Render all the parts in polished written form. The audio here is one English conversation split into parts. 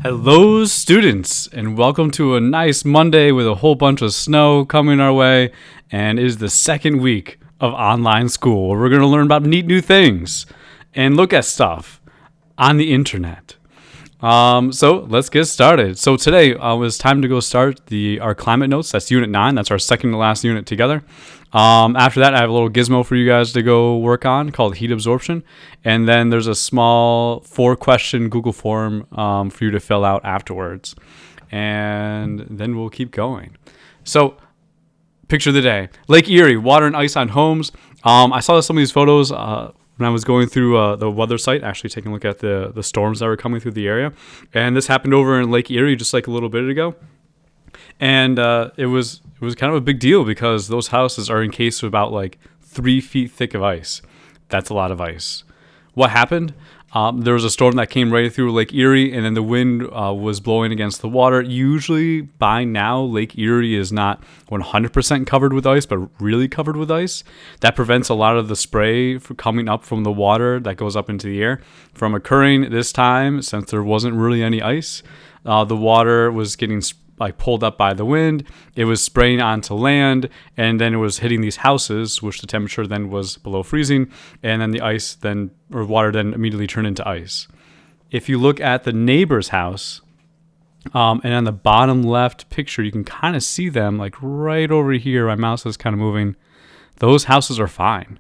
Hello, students, and welcome to a nice Monday with a whole bunch of snow coming our way. And it is the second week of online school where we're going to learn about neat new things and look at stuff on the internet. So let's get started. So today it was time to go start our climate notes. That's Unit 9. That's our second to last unit together. After that, I have a little gizmo for you guys to go work on called heat absorption. And then there's a small 4-question Google form for you to fill out afterwards. And then we'll keep going. So picture of the day. Lake Erie, water and ice on homes. I saw some of these photos when I was going through the weather site, actually taking a look at the storms that were coming through the area. And this happened over in Lake Erie just like a little bit ago. And it was kind of a big deal because those houses are encased with about like 3 feet thick of ice. That's a lot of ice. What happened? There was a storm that came right through Lake Erie, and then the wind was blowing against the water. Usually by now, Lake Erie is not 100% covered with ice, but really covered with ice. That prevents a lot of the spray coming up from the water that goes up into the air from occurring this time, since there wasn't really any ice. The water was getting pulled up by the wind. It was spraying onto land, and then it was hitting these houses, which the temperature then was below freezing, and then the water then immediately turned into ice. If you look at the neighbor's house, and on the bottom left picture, you can kind of see them like right over here. My mouse is kind of moving. Those houses are fine.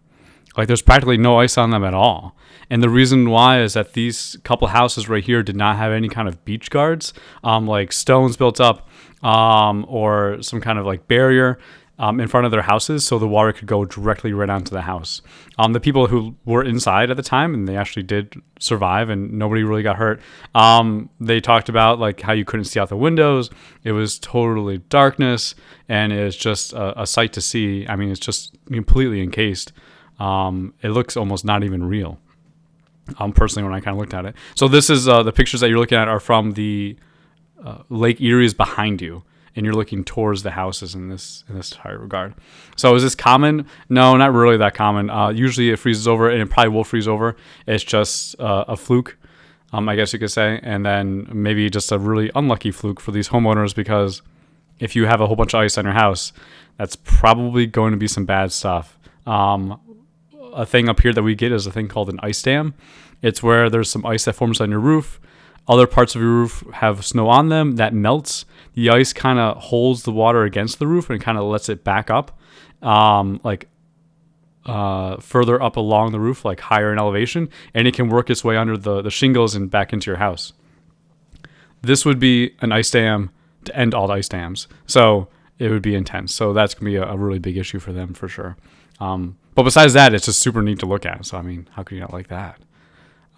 Like there's practically no ice on them at all. And the reason why is that these couple houses right here did not have any kind of beach guards, like stones built up, or some kind of like barrier in front of their houses, so the water could go directly right onto the house. The people who were inside at the time, and they actually did survive, and nobody really got hurt. They talked about like how you couldn't see out the windows. It was totally darkness, and it's just a sight to see. I mean, it's just completely encased. It looks almost not even real. Personally, when I kind of looked at it. So this is the pictures that you're looking at are from the Lake Erie is behind you, and you're looking towards the houses in this entire regard. So is this common? No, not really that common. Usually it freezes over, and it probably will freeze over. It's just a fluke, I guess you could say, and then maybe just a really unlucky fluke for these homeowners, because if you have a whole bunch of ice on your house, that's probably going to be some bad stuff. A thing up here that we get is a thing called an ice dam. It's where there's some ice that forms on your roof. Other parts of your roof have snow on them that melts. The ice kind of holds the water against the roof and kind of lets it back up, further up along the roof, like higher in elevation, and it can work its way under the shingles and back into your house. This would be an ice dam to end all ice dams. So it would be intense. So that's going to be a really big issue for them for sure. But besides that, it's just super neat to look at. So, I mean, how could you not like that?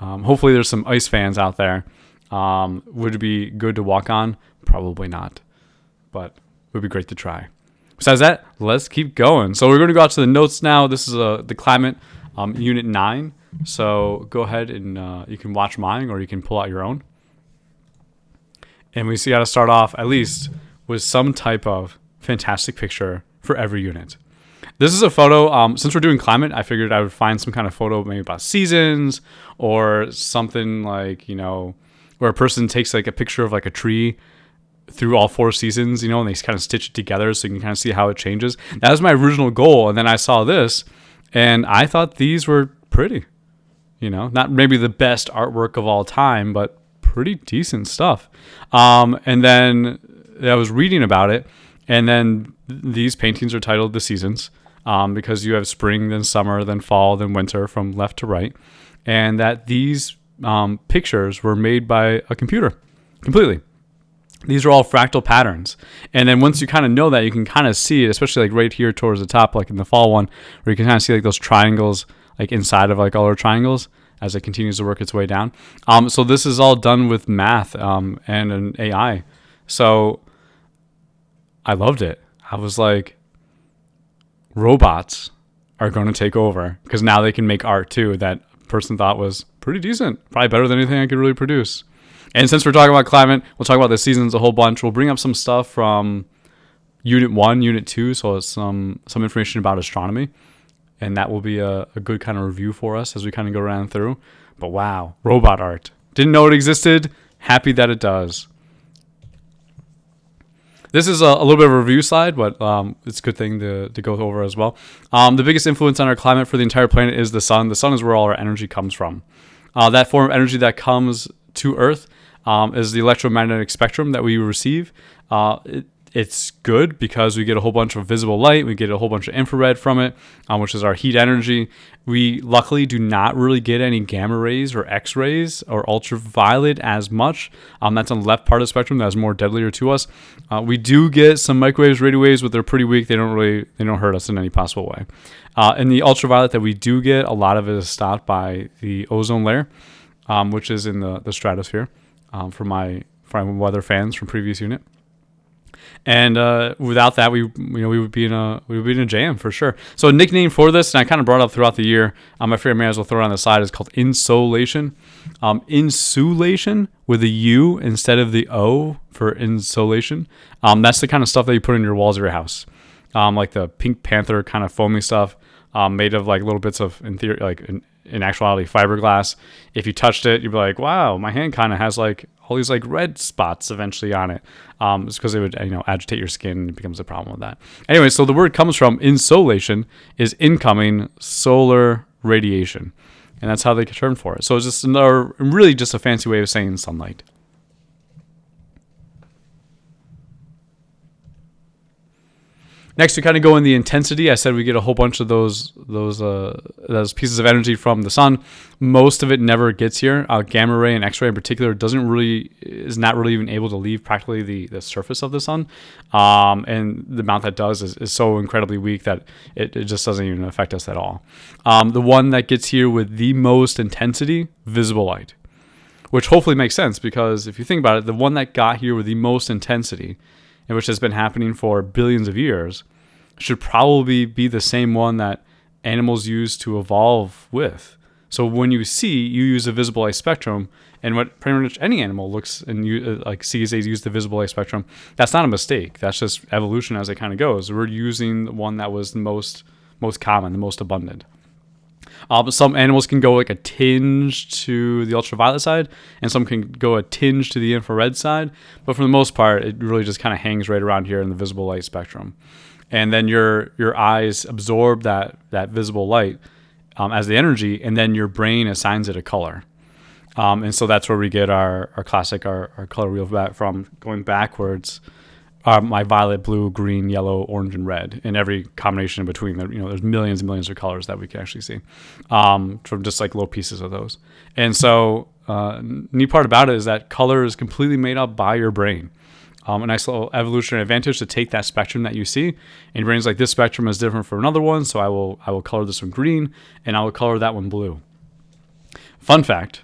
Hopefully there's some ice fans out there. Would it be good to walk on? Probably not. But it would be great to try. Besides that, let's keep going. So we're going to go out to the notes now. This is the climate unit 9. So go ahead and you can watch mine, or you can pull out your own. And we got to start off at least with some type of fantastic picture for every unit. This is a photo, since we're doing climate, I figured I would find some kind of photo maybe about seasons, or something like, where a person takes like a picture of like a tree through all 4 seasons, and they kind of stitch it together so you can kind of see how it changes. That was my original goal. And then I saw this and I thought these were pretty, not maybe the best artwork of all time, but pretty decent stuff. And then I was reading about it, and then these paintings are titled The Seasons. Because you have spring, then summer, then fall, then winter from left to right. And that these pictures were made by a computer completely. These are all fractal patterns. And then once you kind of know that, you can kind of see it, especially like right here towards the top, like in the fall one, where you can kind of see like those triangles like inside of like other triangles as it continues to work its way down. So this is all done with math and an AI. So I loved it. I was like, robots are going to take over, because now they can make art too that person thought was pretty decent, probably better than anything I could really produce. And since we're talking about climate, we'll talk about the seasons a whole bunch. We'll bring up some stuff from Unit 1, Unit 2, so it's some information about astronomy, and that will be a good kind of review for us as we kind of go around through. But wow, robot art. Didn't know it existed. Happy that it does. This is a little bit of a review slide, but it's a good thing to go over as well. The biggest influence on our climate for the entire planet is the sun. The sun is where all our energy comes from. That form of energy that comes to Earth is the electromagnetic spectrum that we receive. It's good because we get a whole bunch of visible light. We get a whole bunch of infrared from it, which is our heat energy. We luckily do not really get any gamma rays or X-rays or ultraviolet as much. That's on the left part of the spectrum. That's more deadlier to us. We do get some microwaves, radio waves, but they're pretty weak. They don't hurt us in any possible way. And the ultraviolet that we do get, a lot of it is stopped by the ozone layer, which is in the stratosphere. For my weather fans from previous unit. And without that, we would be in a jam for sure. So a nickname for this, and I kind of brought it up throughout the year. I figured I may as well throw it on the side. Is called insolation. Insulation with a U instead of the O for insolation. That's the kind of stuff that you put in your walls of your house, like the Pink Panther kind of foamy stuff, made of like little bits of, in theory, like in actuality, fiberglass. If you touched it, you'd be like, wow, my hand kind of has like all these like red spots eventually on it. It's because it would agitate your skin and it becomes a problem with that. Anyway, so the word comes from insolation, is incoming solar radiation. And that's how they get termed for it. So it's just really just a fancy way of saying sunlight. Next, we kind of go in the intensity. I said we get a whole bunch of those pieces of energy from the sun. Most of it never gets here. Gamma ray and X-ray in particular is not really even able to leave practically the surface of the sun. And the amount that does is so incredibly weak that it just doesn't even affect us at all. The one that gets here with the most intensity, visible light, which hopefully makes sense, because if you think about it, the one that got here with the most intensity, and which has been happening for billions of years, should probably be the same one that animals use to evolve with. So when you use a visible light spectrum, and what pretty much any animal looks and sees, they use the visible light spectrum. That's not a mistake. That's just evolution as it kind of goes. We're using the one that was the most common, the most abundant. Some animals can go like a tinge to the ultraviolet side, and some can go a tinge to the infrared side. But for the most part, it really just kind of hangs right around here in the visible light spectrum. And then your eyes absorb that visible light as the energy, and then your brain assigns it a color. And so that's where we get our classic, our color wheel from, going backwards. My violet, blue, green, yellow, orange, and red, and every combination in between. There's millions and millions of colors that we can actually see from just like little pieces of those. And so, neat part about it is that color is completely made up by your brain. A nice little evolutionary advantage to take that spectrum that you see, and your brain's like, this spectrum is different from another one, so I will color this one green, and I will color that one blue. Fun fact: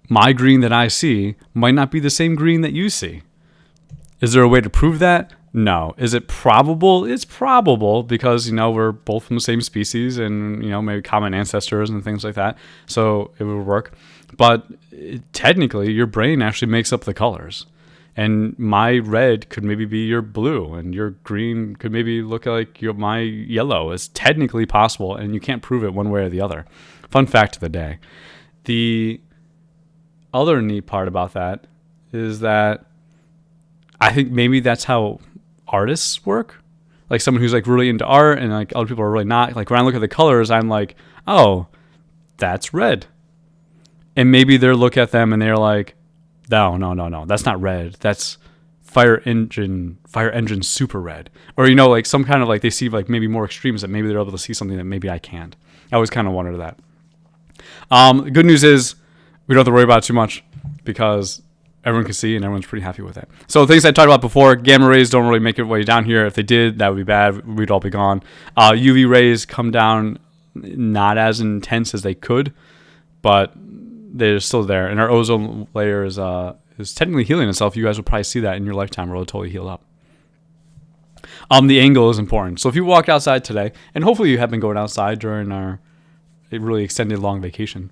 my green that I see might not be the same green that you see. Is there a way to prove that? No. Is it probable? It's probable, because, we're both from the same species and, maybe common ancestors and things like that. So it would work. But technically, your brain actually makes up the colors. And my red could maybe be your blue, and your green could maybe look like my yellow. It's technically possible, and you can't prove it one way or the other. Fun fact of the day. The other neat part about that is that I think maybe that's how artists work. Like someone who's like really into art, and like other people are really not. Like when I look at the colors, I'm like, oh, that's red. And maybe they'll look at them and they're like, no, that's not red. That's fire engine super red. Or, like some kind of like they see like maybe more extremes that maybe they're able to see something that maybe I can't. I always kind of wondered that. The good news is we don't have to worry about it too much, because everyone can see and everyone's pretty happy with it. So things I talked about before, gamma rays don't really make it way down here. If they did, that would be bad. We'd all be gone. UV rays come down not as intense as they could, but they're still there. And our ozone layer is technically healing itself. You guys will probably see that in your lifetime. It'll totally heal up. The angle is important. So if you walk outside today, and hopefully you have been going outside during our really extended long vacation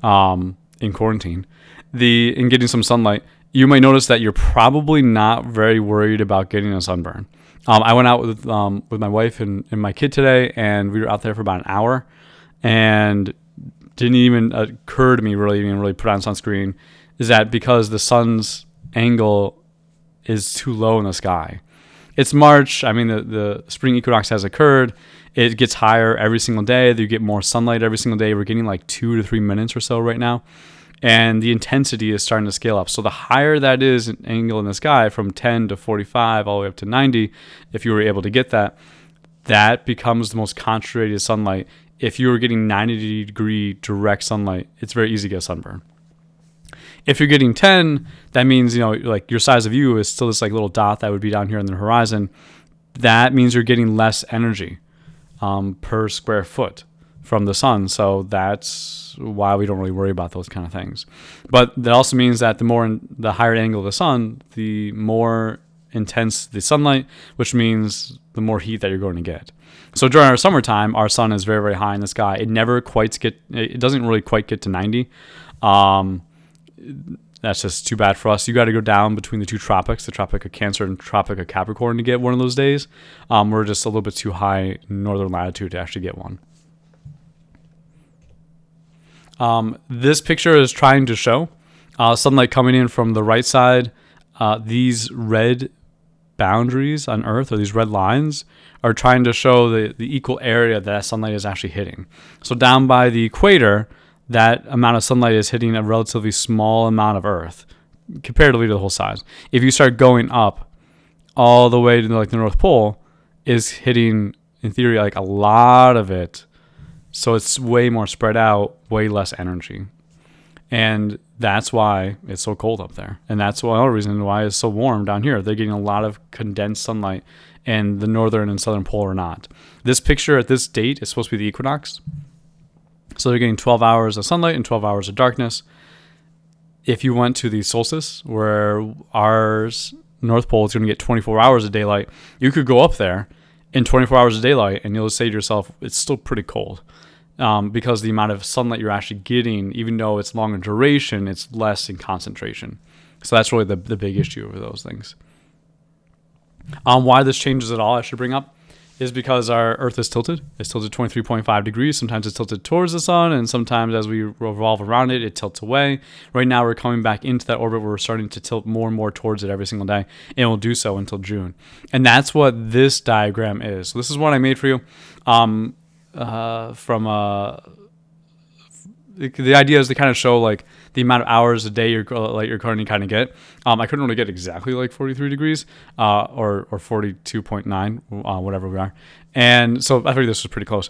in quarantine, in getting some sunlight, you might notice that you're probably not very worried about getting a sunburn. I went out with my wife and my kid today, and we were out there for about an hour, and didn't even occur to me really put on sunscreen. is that because the sun's angle is too low in the sky. It's March. I mean, the spring equinox has occurred. It gets higher every single day. You get more sunlight every single day. We're getting like 2 to 3 minutes or so right now. And the intensity is starting to scale up. So the higher that is an angle in the sky, from 10 to 45 all the way up to 90, if you were able to get that, that becomes the most concentrated sunlight. If you were getting 90-degree direct sunlight, it's very easy to get a sunburn. If you're getting 10, that means, like your size of you is still this like little dot that would be down here on the horizon. That means you're getting less energy per square foot from the sun. So that's why we don't really worry about those kind of things. But that also means that the higher angle of the sun, the more intense the sunlight, which means the more heat that you're going to get. So during our summertime, our sun is very, very high in the sky. It doesn't really quite get to 90. That's just too bad for us. You got to go down between the two tropics, the Tropic of Cancer and Tropic of Capricorn, to get one of those days. We're just a little bit too high northern latitude to actually get one. This picture is trying to show sunlight coming in from the right side. These red boundaries on Earth, or these red lines, are trying to show the equal area that sunlight is actually hitting. So down by the equator, that amount of sunlight is hitting a relatively small amount of Earth comparatively to the whole size. If you start going up all the way to like the North Pole, is hitting, in theory, like a lot of it. So it's way more spread out, way less energy. And that's why it's so cold up there. And that's another reason why it's so warm down here. They're getting a lot of condensed sunlight, and the northern and southern pole are not. This picture at this date is supposed to be the equinox. So they're getting 12 hours of sunlight and 12 hours of darkness. If you went to the solstice, where ours, North Pole, is going to get 24 hours of daylight, you could go up there in 24 hours of daylight, and you'll say to yourself, it's still pretty cold. Because the amount of sunlight you're actually getting, even though it's longer duration, it's less in concentration. So that's really the big issue over those things. Why this changes at all, I should bring up, is because our Earth is tilted. It's tilted 23.5 degrees. Sometimes it's tilted towards the sun, and sometimes as we revolve around it, it tilts away. Right now, we're coming back into that orbit where we're starting to tilt more and more towards it every single day, and we'll do so until June. And that's what this diagram is. So this is what I made for you. The idea is to kind of show like the amount of hours a day you're currently kind of get. I couldn't really get exactly like 43 degrees or 42.9, whatever we are. And so I figured this was pretty close.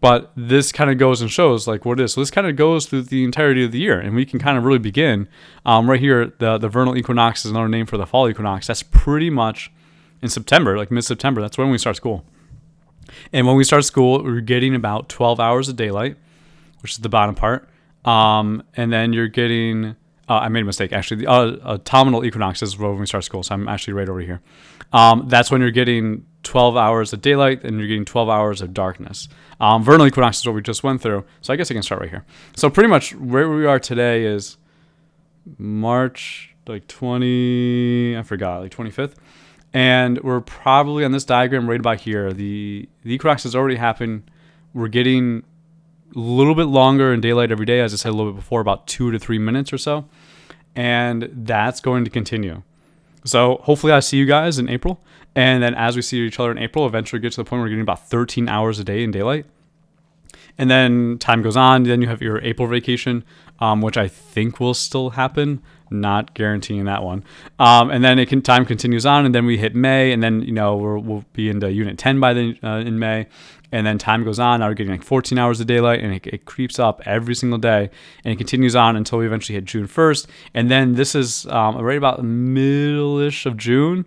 But this kind of goes and shows like what it is. So this kind of goes through the entirety of the year, and we can kind of really begin right here. The vernal equinox is another name for the fall equinox. That's pretty much in September, like mid-September. That's when we start school. And when we start school, we're getting about 12 hours of daylight, which is the bottom part. And then you're getting, I made a mistake, actually. The autumnal equinox is when we start school, so I'm actually right over here. That's when you're getting 12 hours of daylight, and you're getting 12 hours of darkness. Vernal equinox is what we just went through, so I guess I can start right here. So pretty much where we are today is March, like 25th. And we're probably on this diagram right about here. The equinox has already happened. We're getting a little bit longer in daylight every day, as I said a little bit before, about 2 to 3 minutes or so. And that's going to continue. So hopefully I see you guys in April. And then as we see each other in April, eventually get to the point where we're getting about 13 hours a day in daylight. And then time goes on. Then you have your April vacation, which I think will still happen. Not guaranteeing that one. And then time continues on, and then we hit May, and then we'll be into Unit 10 by in May, and then time goes on. Now we're getting like 14 hours of daylight, and it creeps up every single day, and it continues on until we eventually hit June 1st, and then this is right about the middle-ish of June,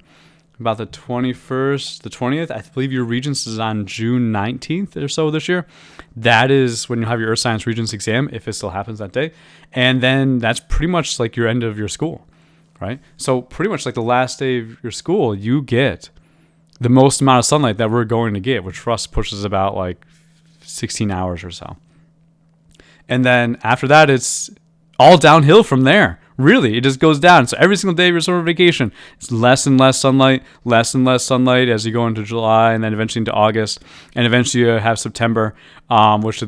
about the 21st, the 20th. I believe your Regents is on June 19th or so this year. That is when you have your Earth Science Regents exam, if it still happens that day. And then that's pretty much like your end of your school, right? So pretty much like the last day of your school, you get the most amount of sunlight that we're going to get, which for us pushes about like 16 hours or so. And then after that, it's all downhill from there, Really, it just goes down. So every single day of your summer vacation, it's less and less sunlight as you go into July and then eventually into August. And eventually you have September, which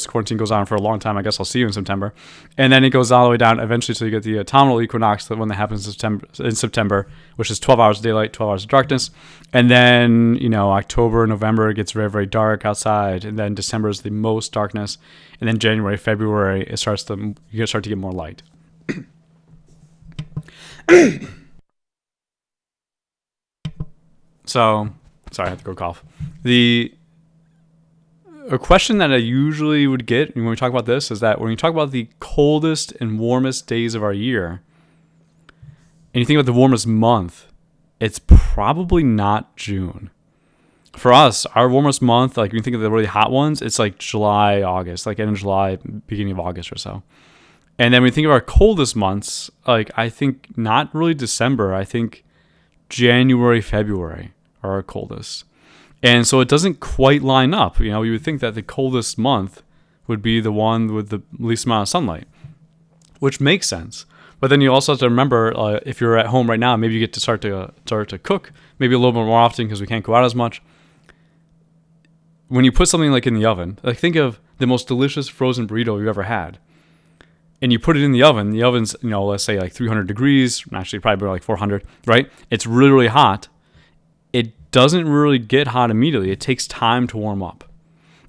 quarantine goes on for a long time. I guess I'll see you in September. And then it goes all the way down eventually so you get the autumnal equinox, the one that happens in September, which is 12 hours of daylight, 12 hours of darkness. And then, October, November, it gets very, very dark outside. And then December is the most darkness. And then January, February, you start to get more light. So, sorry, I have to go cough. A question that I usually would get when we talk about this is that when you talk about the coldest and warmest days of our year, and you think about the warmest month, it's probably not June. For us, our warmest month, like when you think of the really hot ones, it's like July, August, like end of July, beginning of August or so. And then when we think of our coldest months, like I think not really December, I think January, February are our coldest. And so it doesn't quite line up. You would think that the coldest month would be the one with the least amount of sunlight, which makes sense. But then you also have to remember, if you're at home right now, maybe you get to start to cook, maybe a little bit more often because we can't go out as much. When you put something like in the oven, like think of the most delicious frozen burrito you've ever had. And you put it in the oven's, let's say like 300 degrees, actually probably like 400, right? It's really, really hot. It doesn't really get hot immediately. It takes time to warm up.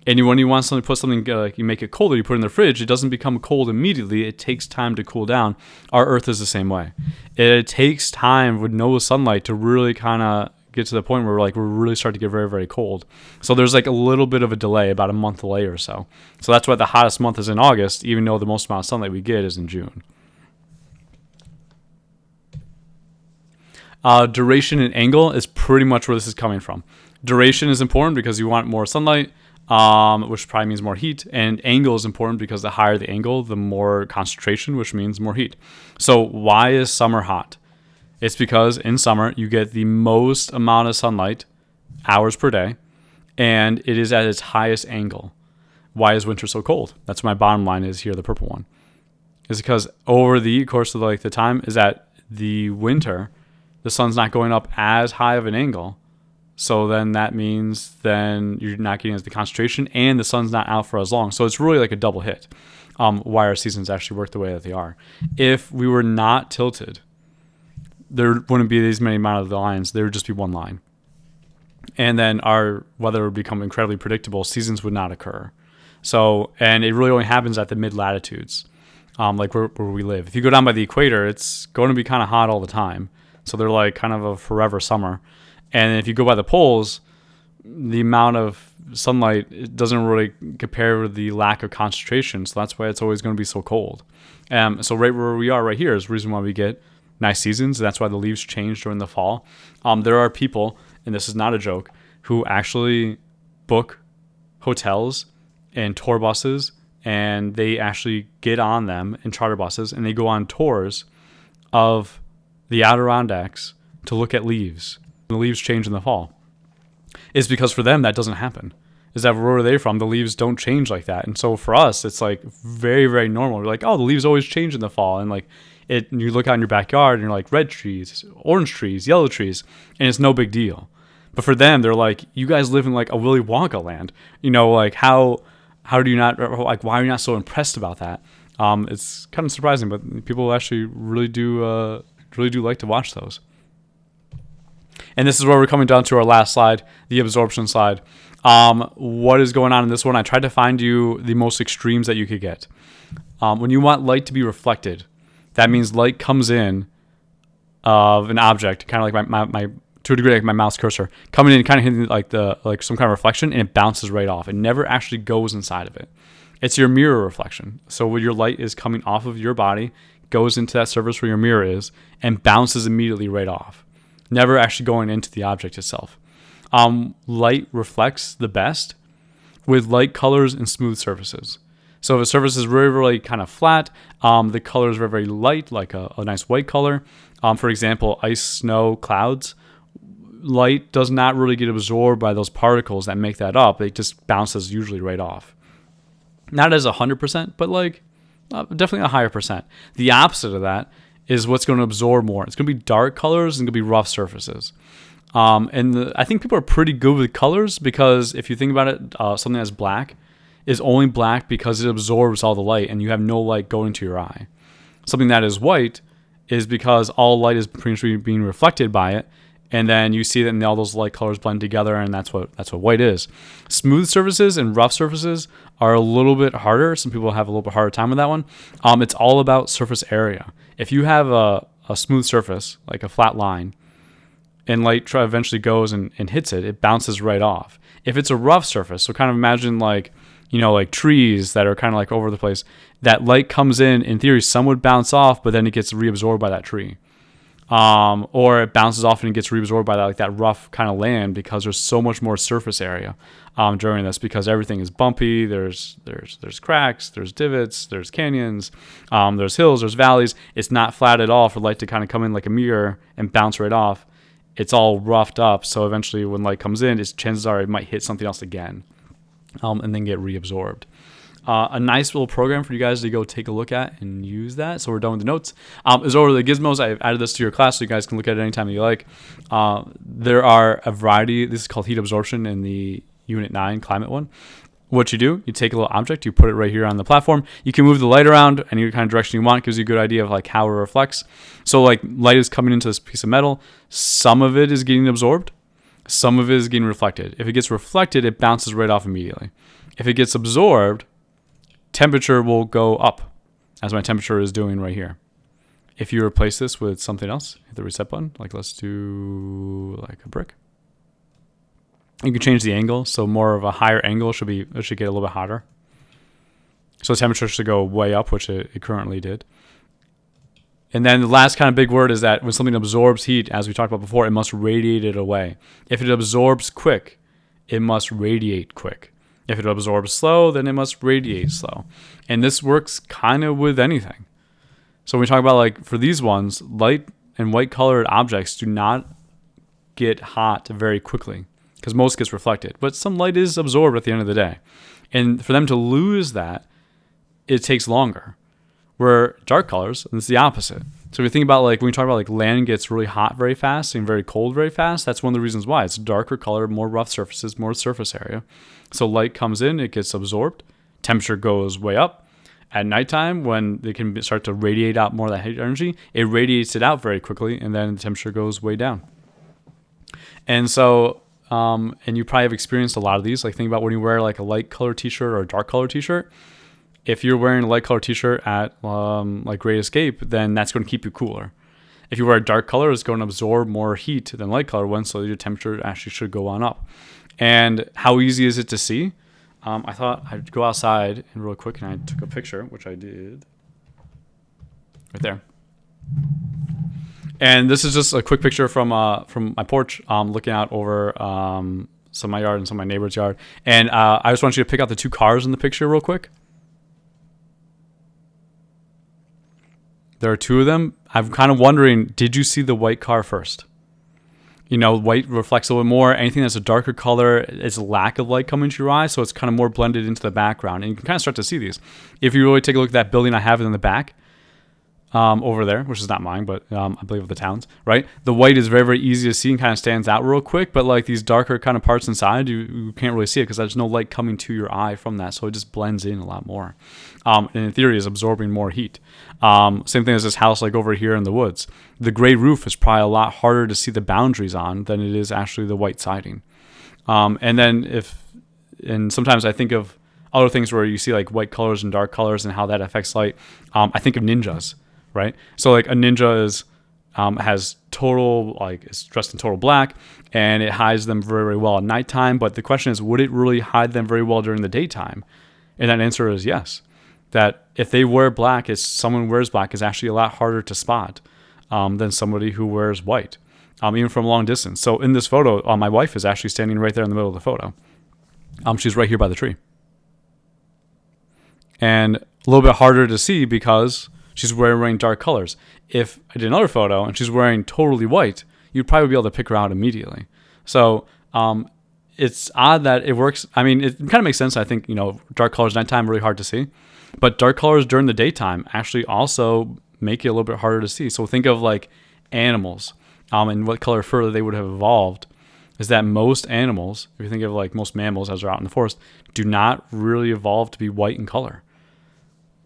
And when you want to put something, like you make it colder, you put it in the fridge, it doesn't become cold immediately. It takes time to cool down. Our Earth is the same way. It takes time with no sunlight to really kind of get to the point where we're really starting to get very, very cold. So there's like a little bit of a delay, about a month delay or so. So that's why the hottest month is in August, even though the most amount of sunlight we get is in June. Duration and angle is pretty much where this is coming from. Duration is important because you want more sunlight, which probably means more heat. And angle is important because the higher the angle, the more concentration, which means more heat. So why is summer hot? It's because in summer, you get the most amount of sunlight, hours per day, and it is at its highest angle. Why is winter so cold? That's my bottom line is here, the purple one. Is because over the course of the time is that the winter, the sun's not going up as high of an angle. So then that means then you're not getting as the concentration and the sun's not out for as long. So it's really like a double hit. Why our seasons actually work the way that they are. If we were not tilted, there wouldn't be these many amount of lines. There would just be one line. And then our weather would become incredibly predictable. Seasons would not occur. So, and it really only happens at the mid-latitudes, like where we live. If you go down by the equator, it's going to be kind of hot all the time. So they're like kind of a forever summer. And if you go by the poles, the amount of sunlight, it doesn't really compare with the lack of concentration. So that's why it's always going to be so cold. So right where we are right here is the reason why we get nice seasons. That's why the leaves change during the fall. There are people, and this is not a joke, who actually book hotels and tour buses, and they actually get on them in charter buses, and they go on tours of the Adirondacks to look at leaves. The leaves change in the fall. It's because for them that doesn't happen. Is that where they're from, the leaves don't change like that. And so for us, it's like very, very normal. We're like, oh, the leaves always change in the fall. And like you look out in your backyard and you're like red trees, orange trees, yellow trees, and it's no big deal. But for them, they're like, you guys live in like a Willy Wonka land. Like how do you not, like, why are you not so impressed about that? It's kind of surprising, but people actually really do like to watch those. And this is where we're coming down to our last slide, the absorption slide. What is going on in this one? I tried to find you the most extremes that you could get. When you want light to be reflected, that means light comes in of an object, kind of like my to a degree like my mouse cursor, coming in, kind of hitting like some kind of reflection, and it bounces right off. It never actually goes inside of it. It's your mirror reflection. So when your light is coming off of your body, goes into that surface where your mirror is, and bounces immediately right off. Never actually going into the object itself. Light reflects the best with light colors and smooth surfaces. So if a surface is really, really kind of flat, the color is very, very light, like a nice white color. For example, ice, snow, clouds. Light does not really get absorbed by those particles that make that up. It just bounces usually right off. Not as 100%, but like definitely a higher percent. The opposite of that is what's going to absorb more. It's going to be dark colors and going to be rough surfaces. I think people are pretty good with colors because if you think about it, something that's black is only black because it absorbs all the light and you have no light going to your eye. Something that is white is because all light is pretty much being reflected by it, and then you see that and all those light colors blend together, and that's what white is. Smooth surfaces and rough surfaces are a little bit harder. Some people have a little bit harder time with that one. It's all about surface area. If you have a smooth surface, like a flat line, and light eventually goes and hits it, it bounces right off. If it's a rough surface, so kind of imagine like trees that are kind of like over the place, that light comes in theory, some would bounce off, but then it gets reabsorbed by that tree. Or it bounces off and it gets reabsorbed by that rough kind of land because there's so much more surface area during this, because everything is bumpy. There's cracks, there's divots, there's canyons, there's hills, there's valleys. It's not flat at all for light to kind of come in like a mirror and bounce right off. It's all roughed up, so eventually when light comes in, chances are it might hit something else again and then get reabsorbed. A nice little program for you guys to go take a look at and use that. So we're done with the notes. Is over the Gizmos. I've added this to your class so you guys can look at it anytime you like. There are a variety. This is called heat absorption in the Unit 9 climate one. What you do, you take a little object, you put it right here on the platform. You can move the light around any kind of direction you want. It gives you a good idea of like how it reflects. So like light is coming into this piece of metal. Some of it is getting absorbed. Some of it is getting reflected. If it gets reflected, it bounces right off immediately. If it gets absorbed, temperature will go up, as my temperature is doing right here. If you replace this with something else, hit the reset button. Like let's do like a brick. You can change the angle, so more of a higher angle should get a little bit hotter. So the temperature should go way up, which it currently did. And then the last kind of big word is that when something absorbs heat, as we talked about before, it must radiate it away. If it absorbs quick, it must radiate quick. If it absorbs slow, then it must radiate slow. And this works kind of with anything. So when we talk about like for these ones, light and white colored objects do not get hot very quickly because most gets reflected. But some light is absorbed at the end of the day. And for them to lose that, it takes longer. Where dark colors, it's the opposite. So if you think about like when we talk about like land gets really hot very fast and very cold very fast, that's one of the reasons why. It's darker color, more rough surfaces, more surface area. So light comes in, it gets absorbed, temperature goes way up. At nighttime, when they can start to radiate out more of that heat energy, it radiates it out very quickly, and then the temperature goes way down. And so, and you probably have experienced a lot of these. Like think about when you wear like a light color t-shirt or a dark color t-shirt. If you're wearing a light color t-shirt at like Great Escape, then that's going to keep you cooler. If you wear a dark color, it's going to absorb more heat than light color one, so your temperature actually should go on up. And how easy is it to see? I thought I'd go outside and real quick, and I took a picture, which I did right there. And this is just a quick picture from my porch, looking out over some of my yard and some of my neighbor's yard. And I just want you to pick out the two cars in the picture real quick. There are two of them. I'm kind of wondering, did you see the white car first? You know, white reflects a little bit more. Anything that's a darker color, it's a lack of light coming to your eye, so it's kind of more blended into the background. And you can kind of start to see these. If you really take a look at that building I have in the back over there, which is not mine, but I believe the town's, right? The white is very, very easy to see and kind of stands out real quick, but like these darker kind of parts inside, you can't really see it because there's no light coming to your eye from that, so it just blends in a lot more. And in theory is absorbing more heat. Same thing as this house like over here in the woods. The gray roof is probably a lot harder to see the boundaries on than it is actually the white siding. And sometimes I think of other things where you see like white colors and dark colors and how that affects light. I think of ninjas, right? So like a ninja is has total, like it's dressed in total black and it hides them very, very well at nighttime. But the question is, would it really hide them very well during the daytime? And that answer is yes. That if they wear black, someone wears black is actually a lot harder to spot than somebody who wears white, even from a long distance. So in this photo, my wife is actually standing right there in the middle of the photo. She's right here by the tree. And a little bit harder to see because she's wearing dark colors. If I did another photo and she's wearing totally white, you'd probably be able to pick her out immediately. So it's odd that it works. I mean, it kind of makes sense. I think, dark colors nighttime really hard to see. But dark colors during the daytime actually also make it a little bit harder to see. So think of like animals, and what color fur they would have evolved is that most animals, if you think of like most mammals as they're out in the forest, do not really evolve to be white in color,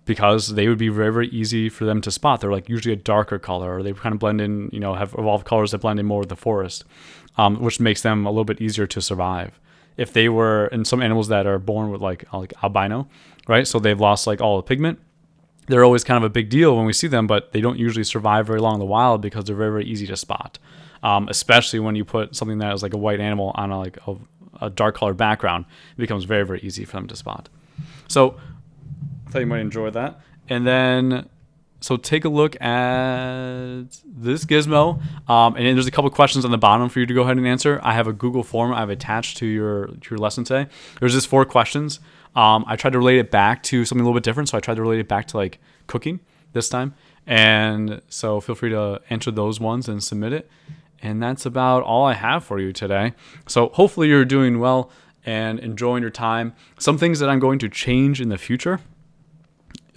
because they would be very, very easy for them to spot. They're like usually a darker color, or they kind of blend in, have evolved colors that blend in more with the forest, which makes them a little bit easier to survive. If they were, and some animals that are born with like albino, right? So they've lost like all the pigment. They're always kind of a big deal when we see them, but they don't usually survive very long in the wild because they're very, very easy to spot. Especially when you put something that is like a white animal on a dark colored background, it becomes very, very easy for them to spot. So I thought you might enjoy that. And then, so take a look at this gizmo. And there's a couple questions on the bottom for you to go ahead and answer. I have a Google form I've attached to your lesson today. There's just 4 questions. I tried to relate it back to something a little bit different. So I tried to relate it back to like cooking this time. And so feel free to answer those ones and submit it. And that's about all I have for you today. So hopefully you're doing well and enjoying your time. Some things that I'm going to change in the future,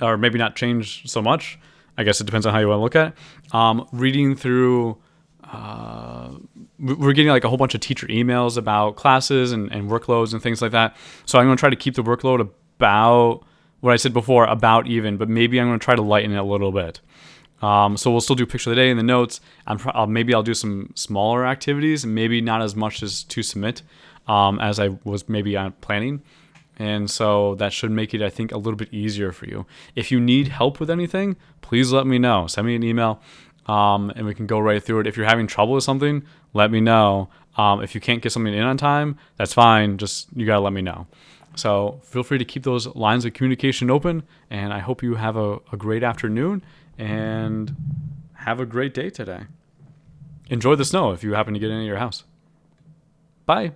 or maybe not change so much, I guess it depends on how you want to look at it. Reading through, we're getting like a whole bunch of teacher emails about classes and workloads and things like that. So I'm going to try to keep the workload about what I said before, about even, but maybe I'm going to try to lighten it a little bit. So we'll still do picture of the day in the notes. Maybe I'll do some smaller activities, and maybe not as much as to submit as I was maybe planning. And so that should make it, I think, a little bit easier for you. If you need help with anything, please let me know. Send me an email, and we can go right through it. If you're having trouble with something, let me know. If you can't get something in on time, that's fine. Just, you got to let me know. So feel free to keep those lines of communication open, and I hope you have a great afternoon and have a great day today. Enjoy the snow if you happen to get into your house. Bye.